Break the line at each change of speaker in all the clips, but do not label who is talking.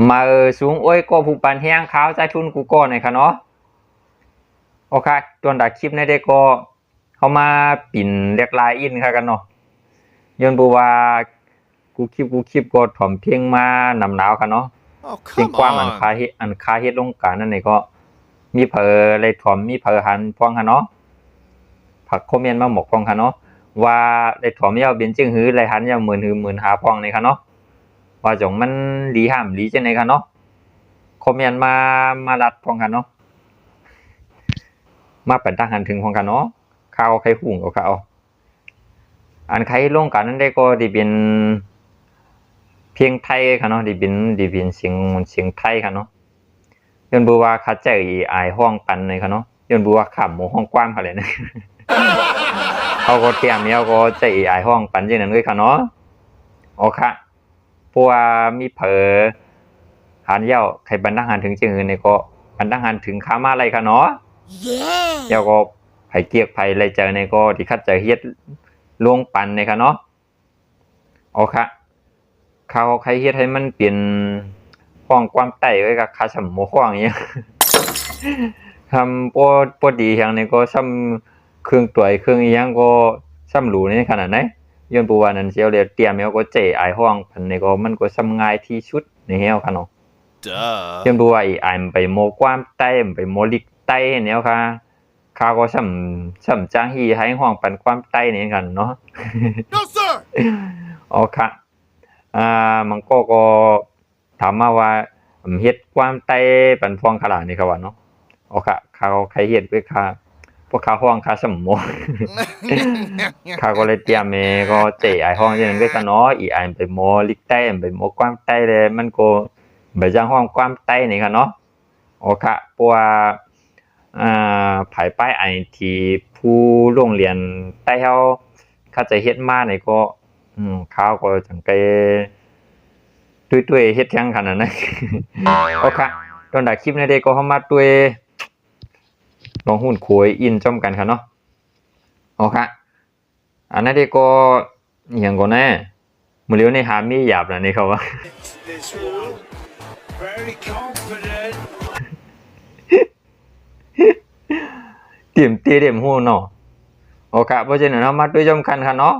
มาสูงโอ้ยก็ผู้ปันแห้งขาวใจทุนกูก่อนหน่อยค่ะเนาะโอเคตัวดักคลิปในเด็กก็เขามาปิ่นเรียกลายอินค่ะกันเนาะย้อนบัวกูคลิปก็ถ่อมเพียงมานำหนาวค่ะเนาะเพียงกว้างอันคาเฮ็ดลงกันนั่นนี่ก็มีเพอเลยถ่อมมีเพอหันพองค่ะเนาะผักโคเมียนมาหมกพองค่ะเนาะว่าได้ถ่อมยาวเป็นจึงหือเลยหันยาวหมื่นหาพองนี่ค่ะเนาะว่าจงมันหลีห้ามหลีจังได๋ค่ะเนาะคอมเมนต์มารัดพร้อมกันเนาะมาเป็นทหารถึงพร้อมกันเนาะข่าวใครหุ่งกับข่าวอันใครลงกันนั้นได้ก็ได้เป็นเพียงไทยค่ะเนาะได้เป็นเสียงไทยค่ะเนาะย้อนบ่ว่าเขาใจอายห้องปันเลยค่ะเนาะย้อนบ่ว่าขำหมู่ห้องกว้างเขาเลยนะ เขาก็เตรียมแล้วก็ใจอายห้องปันจังนั้นเลยค่ะเนาะโอเคเพราะว่ามีเผอหันเย้าใครบรรทหารถึงจึงอื่นนี่ก็บรรทหารถึงขามาอะไรค่ะเนาะเย้าก็ไผเกียกไผอะไรเจอในก็ที่คัดเจอเฮ็ดลวงปันนี่ค่ะเนาะโอเคเขาใครเฮ็ดให้มันเปลี่ยนห้องความใต้ไว้กับคาสมโมห้องอย่างเงี้ย ทำบ่ดีอย่างนี้ก็ซ้ำเครื่องตัวเครื่องอีหยังก็ซ้ำหรูในขนาดไหนย้อนบ่ว่านั้นเสียวเลยเตรียมแล้วก็เจอายห้องพันนี่ก็มันก็ซ้ำง่ายที่สุดในแฮวค่ะเนาะย้อนบ่ว่าอายมันไปโมความใต้มันไปโมลิกใต้แนวค่ะข้าก็ซ้ำจ้างฮีให้ห้องปันความใต้นี่กันเนาะ
No sir
อ๋อค่ะมันก็ถามมาว่าเฮ็ดความใต้ปันฟองขลาดนี่ครับว่าเนาะอ๋อค่ะเขาใครเฮ็ดด้วยค่ะพวกเขาห้องค่าสมมุติ เขาก็เลยเตรียมก็เจ๋ไอ้ห้องอย่างนั้นด้วยกันเนาะอีไอ้ไปโมลิกใต้ไปโมความใต้เลยมันก็ไปจังห้องความใต้นี่ค่ะเนาะโอเคเพราะว่าภายป้ายไอที่ผู้โรงเรียนใต้เขาจะเฮ็ดมานี่ก็เขาก็จังไกด้วยเฮ็ดจังขนาดนั้น โอเคตอนดักคลิปในเด็กก็เข้ามาด้วยลองหุ้นคุยอินจอมกันค่ะเนาะโอเคอันนั้นเด็กก็อย่างก่อนแน่มื้อเร็วในหามีหยาบนะนี่เขาว่า
very confident
เตรียมตีเตรียมหูเนาะโอเคเพราะฉะนั้นเรามาด้วยจอมกันค่ะเนาะ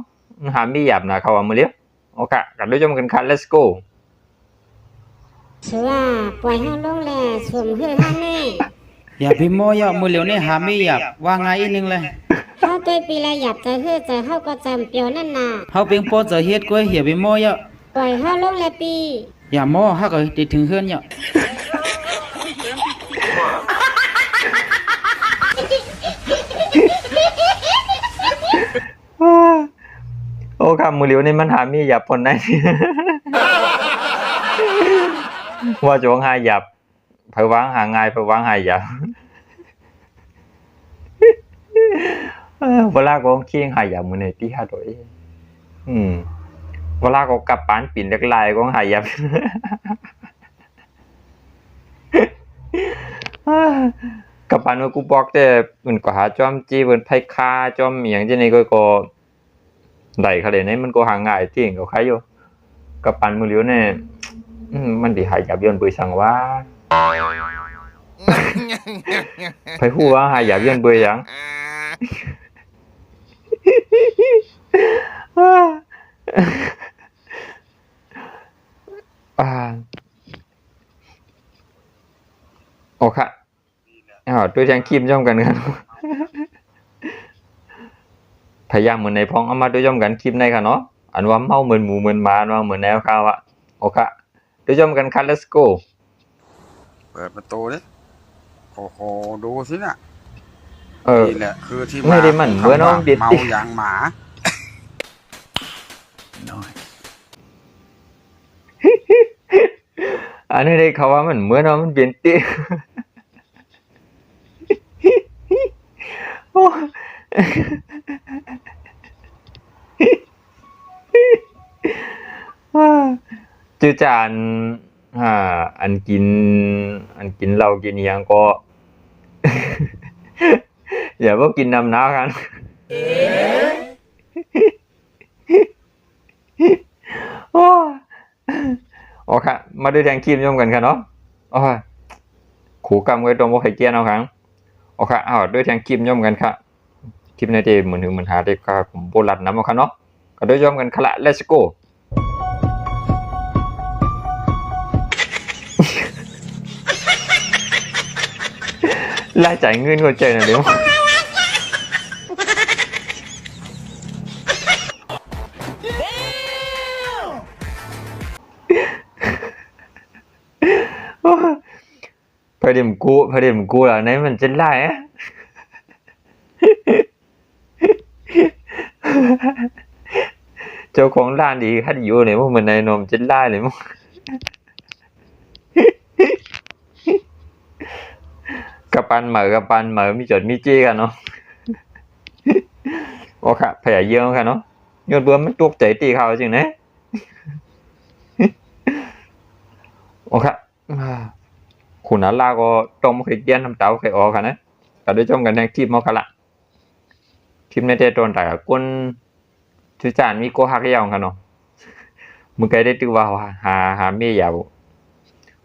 หามีหยาบนะเขาว่ามื้อเร็วโอเคกันด้วยจอมกันค่ะ let's go
ชัวปล่อยให้ลงแหล่สวมเฮือฮันนี่
อย่าพิมพ์โมยมือเหลียวนี่หาไม่หยับว่าไงอีกนึงเลย
เข้าตัวปีละหยับจะเฮือจะเข้าก็จำเปียวนั่นน่ะ
เฮาเป็นโปจะเฮ็ดกล้วยเหี่ยพิมพ์โมย
ปล่อยให้ลงแหล่ปี
อย่าโมฮักติดถึงเฮือนย
โอ้ครับมื้อเร็วนี่มันหามีหยาบปนได้ ว่าจงหาหยาบเผยวางหาง่ายเผยวางหาหยาบ เวลาก็เคียงหาหยาบมื้อนี้ที่หาโดยเวลาก็กลับปานปิ่นเล็กลายก็หาหยาบ กลับปานว่ากูบอกแต่มันก็หาจอมจีเพิ่นไผคาจอมอีหยังจังนี้ก็ได้เขาเลยนี่มันก็หาง่ายที่ก็ใครอยู่กลับปานมื้อเร็วนี่มันสิหาหยาบย้อนเบื่อสังว่า ไผฮู้ว่าหาหยาบย้อนเบื่อหยัง โอเคตัวแทงครีมย่อมกันครับ พยายามเหมือนในพ้องเอามาด้วยย่อมกันคลิปในค่ะเนาะอันว่าเมาเหมือนหมูเหมือนหมาเนาะเหมือนแนวข่าวอะโอเคด้วยย่อมกันค่ะ let's go
เปิดประตูดิโอ้โหดูสิน่ะ นี่แหละคือที่
ไม่ได้มันเหมือนน้องบิด
เมาอย่างหมา
อันนี้ได้เขาว่ามันเหมือนมันเปลี่ยนตี โอ้จือจานอันกินเหล้ากินหยังก็ อย่าบ่กินน้ำหนาวกัน โอ้ โอเคมาด้วยแทงคลิปย่อมกันค่ะเนาะโอ้ยขู่กำไว้ตรงบ่ไข่เกียนเอาครั้งโอเคเอาด้วยแทงคลิปย่อมกันค่ะคลิปในเดเหมือนถึงเหมือนหาได้ค่ะผมโบราณนำเอาค่ะเนาะก็ด้วยย่อมกันค่ะละ let's go ไล่จ่ายเงินก็เจอหน่อยเดี๋ยวพอดีมกูแล้วนี่มันจะไล่อะเจ้าของร้านดีคัดอยู่เนี่ยพวกมันในนมจะไล่เลยมั้งกับปันเหมือมีจดมีจี้กันเนาะโอ้ค่ะแผลเยอะค่ะเนาะยอดเบื่อมันตกใจตีเขาจริงนะโอ้ค่ะคุณอาลาก็ต้องมาเคยเกียนทำเต้าเคยออกค่ะนะแต่ด้วยจมกันแทงทีมมาค่ะละทีมในเตะตนแต่ก้นชุจานมีโกฮักยาวค่ะเนาะมึงเคยได้ตือว่าหาเมียยาว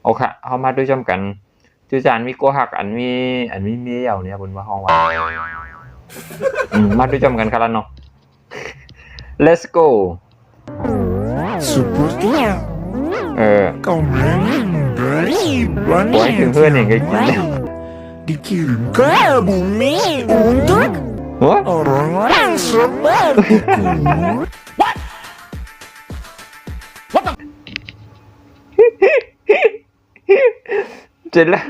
โอ้ค่ะเอามาด้วยจมกันชุจานมีโกฮักอันมีเมียยาวเนี่ยบนว่าห้องว่ามาด้วยจมกันค่ะละเนาะ let's go
Còn
Ủa, thường hơi này cái gì đấy?
Đi kêu có bụng mẹ uống thuốc
What?
Ăn sữa bơ
Chết là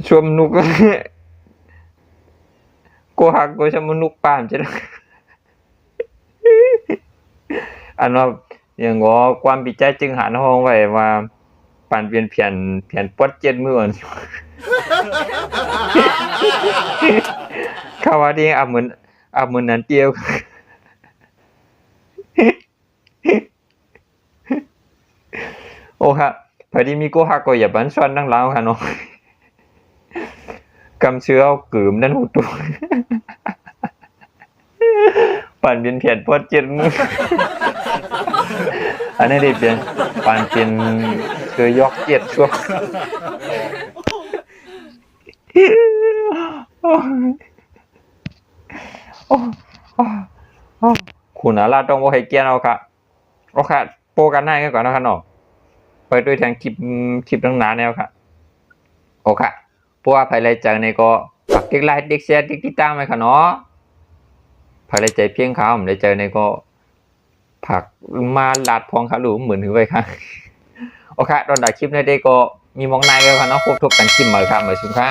Chua nục Cô hạc cô cho nục bàn chết là อันว่าอย่างงอความปิใจจึงหาห้องไว้ว่าปานเปลี่ยนเพียนปดเจ็ดมื้อเขาว่าดีเหมือนนั้นเตียวโอ้ค่ะพอดีมีกูฮักก็อย่าบันซ้อนดังแล้วค่ะเนาะกำเชื้อเอากืมนั่นหูตัวปั่นเปลี่ยนเพียนปดเจ็ดมื้ออันนี้ได้เปลี่ยนปั่นเป็นคือยอกเจ็ดช่วงคุณอาลาต้องบ่ให้เกียรติเอาค่ะโอเคโปรกันให้ก่อนนะครับเนาะไปด้วยทางคลิปตั้งนานแล้วค่ะโอเคเพราะว่าภายในใจในก็ฝากไลค์แชร์ติดตามไว้ค่ะเนาะภายในใจเพียงเขาผมได้เจอในก็ผักมาลาดพองขาหลูเหมือนถือไปค่ะโอเคตอนดักคลิปในเด็กก็มีมองในกันค่ะเนาะพบกันคลิปใหม่ค่ะเหมือนชุมค่ะ